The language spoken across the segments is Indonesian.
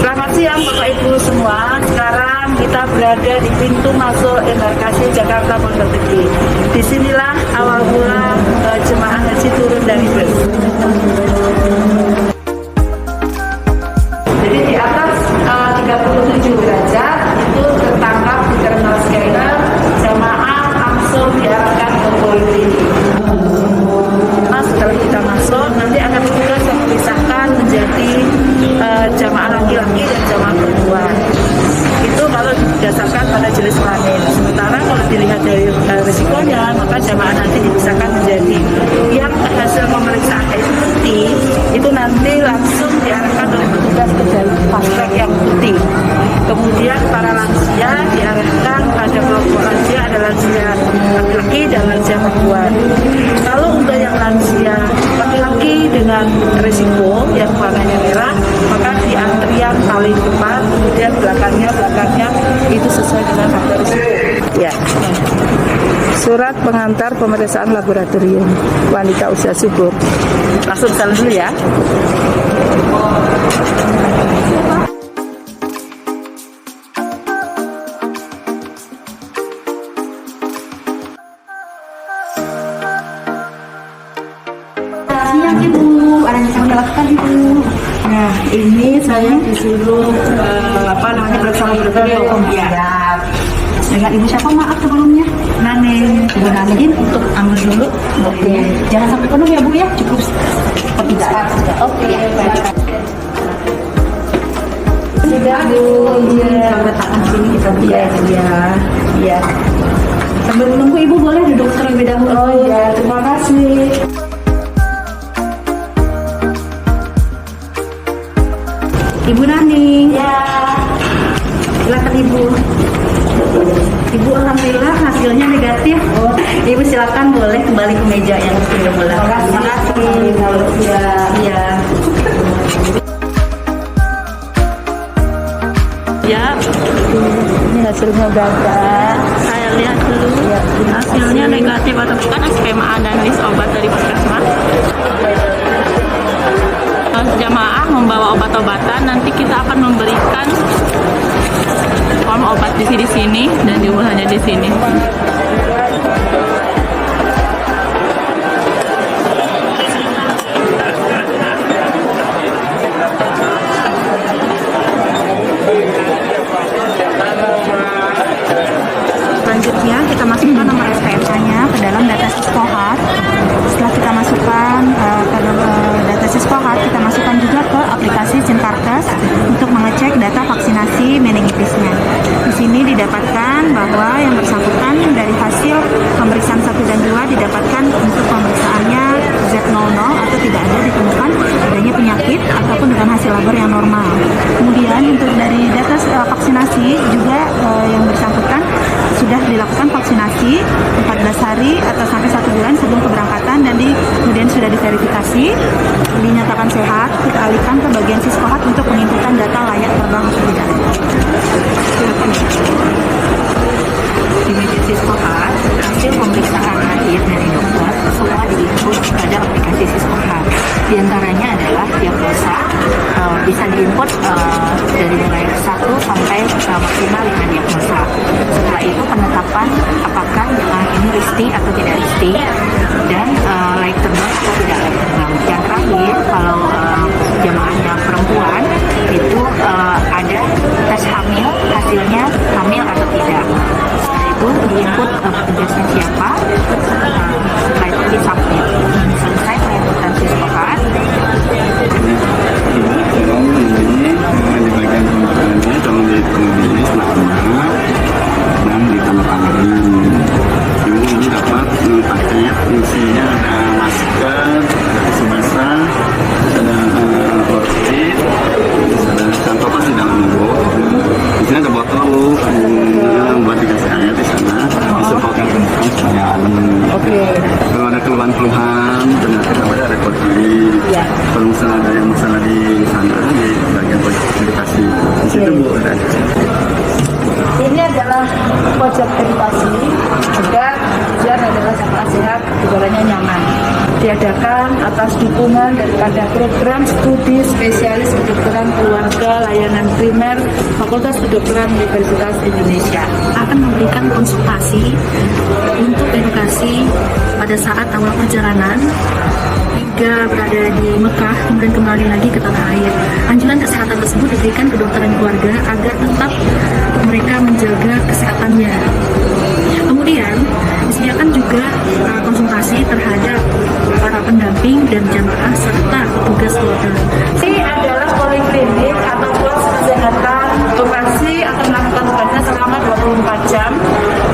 Selamat siang Bapak Ibu semua. Sekarang kita berada di pintu masuk embarkasi Jakarta Pondok Gede. Disinilah awal mula jemaah haji turun dari bus. Jadi di atas 37 derajat itu tertangkap di terminal scanner, jemaah langsung diarahkan ke poin. Setelah kita masuk, nanti akan petugas yang memisahkan menjadi jamaah laki-laki dan jamaah perempuan. Itu kalau didasarkan pada jenis kelamin. Sementara kalau dilihat dari risikonya, maka jamaah nanti dipisahkan menjadi yang hasil pemeriksaan putih, itu nanti langsung diarahkan oleh petugas ke jalur fast track yang putih. Kemudian para lansia diarahkan pada kelompok lansia, ada lansia laki-laki dan lansia perempuan. Kalau untuk yang lansia laki-laki dengan risiko yang warnanya merah, maka di antrian paling depan, kemudian belakangnya itu sesuai dengan faktor risiko. Ya. Surat pengantar pemeriksaan laboratorium wanita usia subur. Langsung jalan dulu ya. Siang Ibu, ada yang saya lakukan Ibu. Nah, ini saya disuruh periksa laboratorium. Ya. Dengan Ibu siapa maaf sebelumnya? Nane. Ibu Nane untuk ambil dulu. Oke. Jangan sampai penuh ya Bu ya, cukup sepertiga. Oke. Sudah Bu. Iya. Letakkan sini kita. Iya. Sambil menunggu Ibu boleh duduk terlebih dahulu. Oh iya, terima kasih. Ibu Nani. Ya. Silakan Ibu. Ibu alhamdulillah hasilnya negatif. Ibu silakan boleh kembali ke meja yang semula. Terima kasih. Iya. Ya. Ini hasilnya udah ada. Saya lihat dulu hasilnya negatif atau bukan, skema analis obat dari puskesmas. Jamaah membawa obat-obatan, nanti kita akan memberikan form obat di sini dan diulahnya di sini. Selanjutnya kita masukkan nomor SPSK-nya ke dalam data Siskohat. Setelah kita masukkan ke data Siskohat, kita masukkan juga ke aplikasi Sinkarkes untuk mengecek data vaksinasi meningitisnya. Di sini didapatkan bahwa yang bersangkutan dari hasil pemeriksaan 1 dan 2 didapatkan untuk pemeriksaannya Z00 atau tidak ada ditemukan adanya penyakit ataupun dengan hasil labor yang normal. Kemudian untuk dari data vaksinasi juga yang bersangkutan sudah dilakukan vaksinasi 14 hari atau sampai 1 bulan sebelum keberangkatan dan kemudian sudah diverifikasi, dinyatakan sehat. Kita alihkan ke bagian Siskohat untuk menginputkan data layak terbang atau tidak. Di meja Siskohat, hasil pemeriksaan hadir dari dokter semua diinput pada aplikasi Siskohat. Di antaranya adalah diagnosa bisa diinput dari mulai 1 sampai maksimal 5 diagnosa. Setelah itu penetapan apakah jemaah ini risti atau tidak risti dan layak terbang atau tidak layak terbang. Yang terakhir, kalau jemaahnya perempuan itu ada tes hamil, hasilnya hamil atau tidak. Setelah itu diinput petugasnya siapa, setelah itu disubmit. Selesai penginputan Siskohat. Di bagian pembukaannya tolong ditulis nama dan ditandatangani. Kemudian ini dapat paket isinya ada masker, tisu basah, ada worksheet, ada kantopas di dalam buku. Di sini ada botol buat dikasih air di sana, disemprotkan supaya adem. Oke. Kalau ada keluhan-keluhan, penyakit ada rekod diri. Ya. Kalau misalnya ada yang masalah di sana di bagian edukasi di situ Bu ada. Ini adalah pojok edukasi, juga tujuan adalah jemaah sehat, gejalanya nyaman. diadakan atas dukungan daripada program studi spesialis kedokteran keluarga layanan primer Fakultas Kedokteran Universitas Indonesia. Akan memberikan konsultasi untuk edukasi pada saat awal perjalanan hingga berada di Mekah, kemudian kembali lagi ke tanah air. Anjuran kesehatan tersebut diberikan ke dokter dan keluarga agar tetap mereka menjaga kesehatannya. Kemudian disediakan juga konsultasi terhadap para pendamping dan jamaah serta petugas hotel. Ini adalah poliklinik ataupun kesehatan operasi akan melakukan tugasnya selama 24 jam.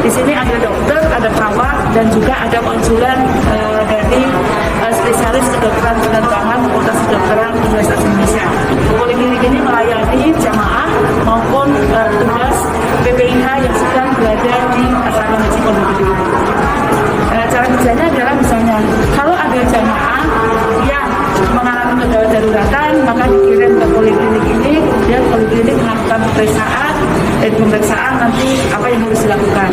Di sini ada dokter, ada perawat, dan juga ada konsulen dari spesialis kedokteran penerbangan Fakultas Kedokteran Universitas Indonesia. Poliklinik ini melayani jamaah maupun tugas PPIH yang sedang berada di asrama haji Pondok Gede. Cara kerjanya adalah misalnya kalau ada jamaah yang mengalami kegawat daruratan, maka dikirim ke poliklinik ini, kemudian poliklinik melakukan pemeriksaan nanti apa yang harus dilakukan.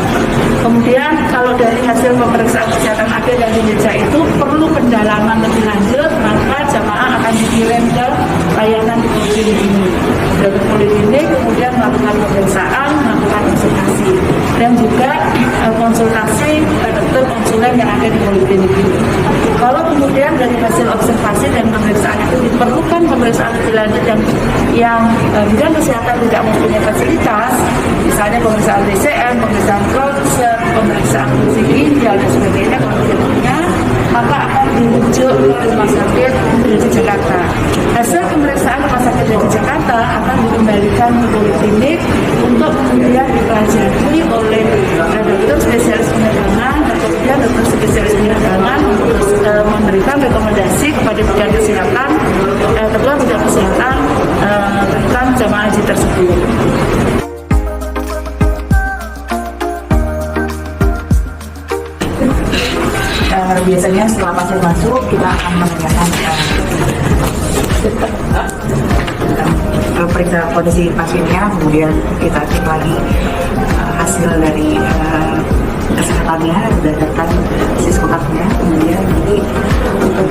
Kemudian kalau dari hasil pemeriksaan kesehatan akhir dan kinerja itu perlu pendalaman lebih lanjut, maka jamaah akan dikirim ke layanan di poliklinik ini. Dari poliklinik kemudian melakukan pemeriksaan, melakukan konsultasi, dan juga konsultasi dokter konsulen yang ada di poliklinik ini. Kalau kemudian dari hasil observasi dan pemeriksaan itu diperlukan pemeriksaan lebih lanjut yang bidang kesehatan tidak mempunyai fasilitas, misalnya pemeriksaan TCM, pemeriksaan ronsen, pemeriksaan fungsi ginjal dan sebagainya, kemudiannya maka akan dirujuk ke rumah sakit di Jakarta. Hasil pemeriksaan rumah sakit di Jakarta akan dikembalikan ke poliklinik untuk kemudian dipelajari oleh dokter spesialis penerbangan dan kemudian dokter spesialis penerbangan untuk memberikan rekomendasi kepada bidang kesehatan, ketua bidang kesehatan tentang jamaah haji tersebut. Biasanya setelah pasien masuk kita akan menanyakan periksa kondisi pasiennya, kemudian kita cek lagi hasil dari kesehatannya berdasarkan siskopatnya, kemudian nanti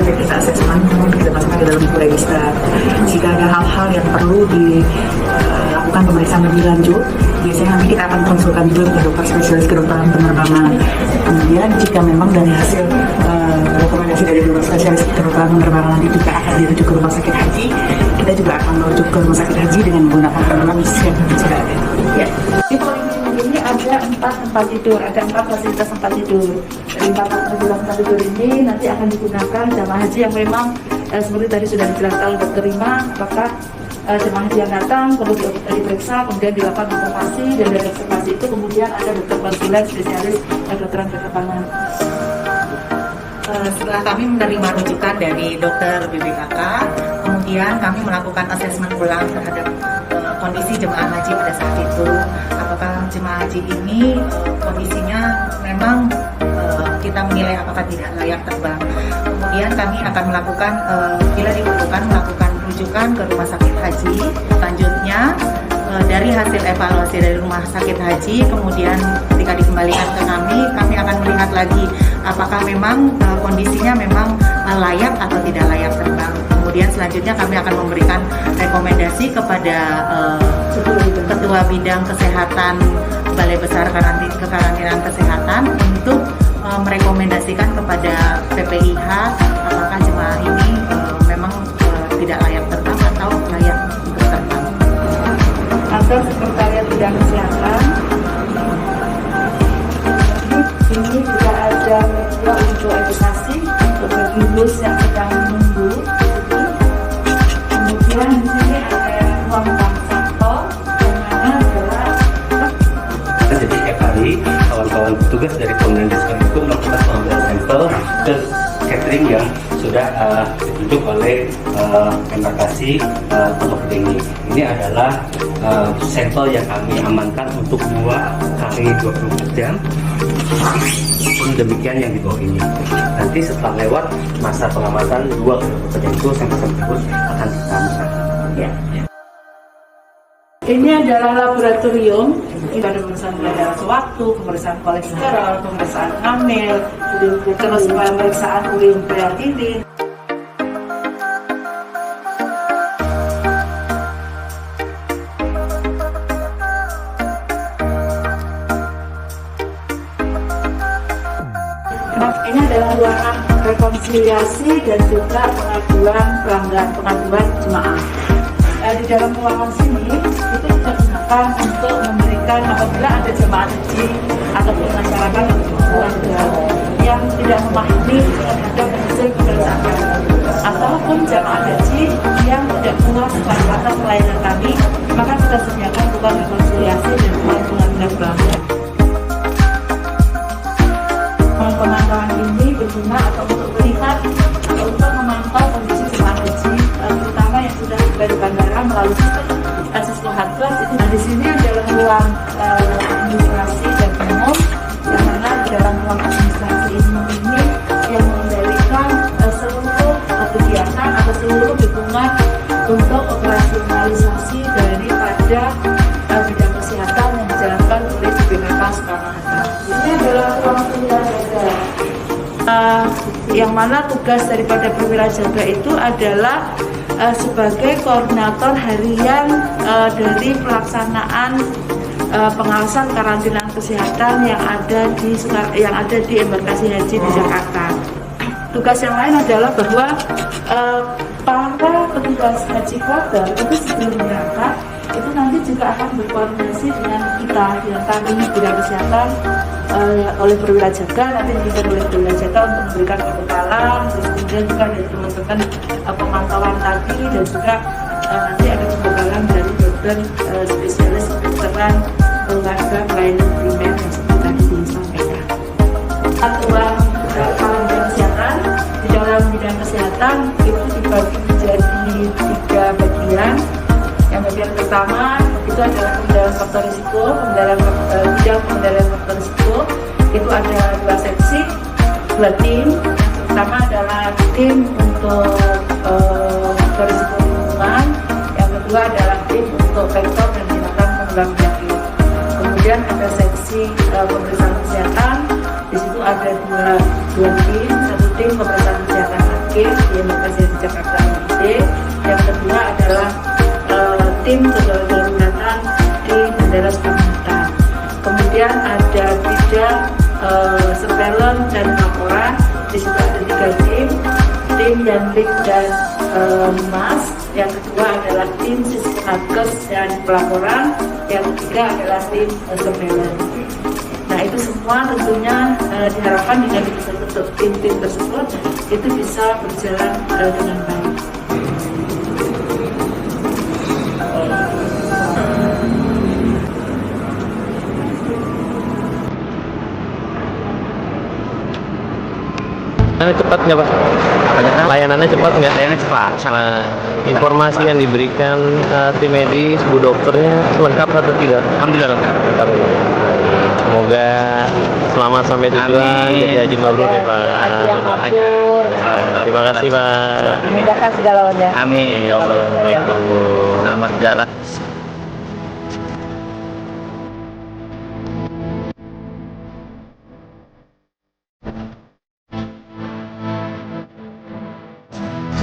kita asesmen, kita masukkan ke dalam buku register. Jika ada hal-hal yang perlu dilakukan pemeriksaan lebih lanjut, biasanya nanti kita akan konsulkan juga ke dokter spesialis kedokteran penerbangan. Kemudian jika memang dari hasil rekomendasi dari dokter spesialis kedokteran penerbangan nanti juga akan dirujuk ke rumah sakit haji, kita juga akan merujuk ke rumah sakit haji dengan menggunakan program yang sudah ada. Ya. Di poliklinik ini ada 4 tempat tidur, ada 4 fasilitas tempat tidur. Dari 4 fasilitas tempat tidur ini nanti akan digunakan jamaah haji yang memang seperti tadi sudah dijelaskan oleh Dr. Rima, apakah jemaah haji yang datang perlu diperiksa, kemudian dilakukan observasi, dan dari observasi itu kemudian ada dokter konsulen spesialis kedokteran penerbangan. Setelah kami menerima rujukan dari dokter BPKK, kemudian kami melakukan asesmen ulang terhadap kondisi jemaah haji pada saat itu. Apakah jemaah haji ini kondisinya memang kita menilai apakah tidak layak terbang. Kemudian kami akan melakukan bila diperlukan melakukan rujukan ke rumah sakit haji. Selanjutnya dari hasil evaluasi dari rumah sakit haji, kemudian ketika dikembalikan ke kami akan melihat lagi apakah memang kondisinya memang layak atau tidak layak terbang. Kemudian selanjutnya kami akan memberikan rekomendasi kepada Ketua Bidang Kesehatan Balai Besar Kekarantinaan Kesehatan untuk merekomendasikan kepada PPIH apakah jemaah ini memang tidak layak terbang atau layak untuk terbang. Atau Sekretariat Bidang Kesehatan. Ini juga ada media untuk edukasi untuk bagi bus yang sedang menunggu. Kemudian di sini ada ruang bank sampel yang mana adalah jadi tiap hari kawan-kawan petugas dari Komandan Diskon itu melakukan pengambilan sampel ke catering yang sudah ditunjuk oleh embarkasi Pondok Gede ini. Ini adalah sampel yang kami amankan untuk 2 kali 24 jam. Pun demikian yang di bawah ini. Nanti setelah lewat masa pengamatan 2 kali 24 jam itu sampel tersebut akan kita musnahkan. ya. Ini adalah laboratorium. Ini ada pemeriksaan kadar sewaktu, pemeriksaan kolesterol, pemeriksaan hamil, terus pemeriksaan urin kreatinin. Ini adalah ruangan rekonsiliasi dan juga pengaduan jemaah. Di dalam ruangan sini itu kita gunakan untuk memberikan apabila ada jemaah haji ataupun masyarakat keluarga yang tidak memahami terhadap hasil pemeriksaan ataupun jemaah haji yang tidak puas atas pelayanan kami, maka kita sediakan ruang rekonsiliasi dan ruang pengaduan pelanggan. Pemantauan ini berguna atau untuk melihat untuk memantau kondisi jemaah haji terutama yang sudah tiba di bandara melalui sistem Hatbus. Itu di sini adalah ruang administrasi dan umum, yang mana di dalam ruang administrasi umum ini yang mengendalikan seluruh kegiatan atau seluruh dukungan untuk operasionalisasi daripada bidang kesehatan yang dijalankan oleh BPKK Soekarno-Hatta. Ini adalah ruang perwira jaga. Yang mana tugas daripada perwira jaga itu adalah sebagai koordinator harian dari pelaksanaan pengawasan karantina kesehatan yang ada di embarkasi haji di Jakarta. Tugas yang lain adalah bahwa para petugas haji kloter itu sebelum berangkat itu nanti juga akan berkoordinasi dengan kita, dengan kami bidang kesehatan oleh perwira jaga, nanti diberikan oleh perwira jaga untuk memberikan pembekalan, terus kemudian juga dari teman-teman pemantauan tadi, dan juga nanti ada pembekalan dari dokter spesialis kedokteran keluarga pelayanan primer yang seperti tadi disampaikan. Aturan karantina kesehatan di dalam bidang kesehatan itu dibagi menjadi 3 bagian. Yang bagian pertama itu adalah pengendalian faktor risiko, bidang pengendalian faktor risiko itu ada 2 seksi, 2 tim. Yang pertama adalah tim untuk faktor risiko lingkungan, yang kedua adalah tim untuk vektor dan tindakan pengulangan penyakit. Kemudian ada seksi pemeriksaan kesehatan, di situ ada dua tim, 1 tim pemeriksaan kesehatan akhir di embarkasi di Jakarta MID, yang kedua adalah tim kedaruratan di Bandara Soekarno-Hatta. Kemudian ada bidang surveillance dan laporan, di situ ada 3 tim Yanlik dan Humas. Yang kedua adalah tim sistem nakes dan pelaporan, yang ketiga adalah tim surveillance. Nah, itu semua tentunya diharapkan dengan bisa bentuk tim-tim tersebut itu bisa berjalan dengan baik. Cepat nggak Pak? Layanannya cepat nggak? Layanannya cepat. Nah, informasi yang diberikan tim medis, bu dokternya lengkap atau tidak? Alhamdulillah lengkap. Semoga selamat sampai tujuan. Jadi haji mabrur ya Pak. Terima kasih Pak. Memudahkan segalanya. Amin. Ya Allah. Selamat jalan.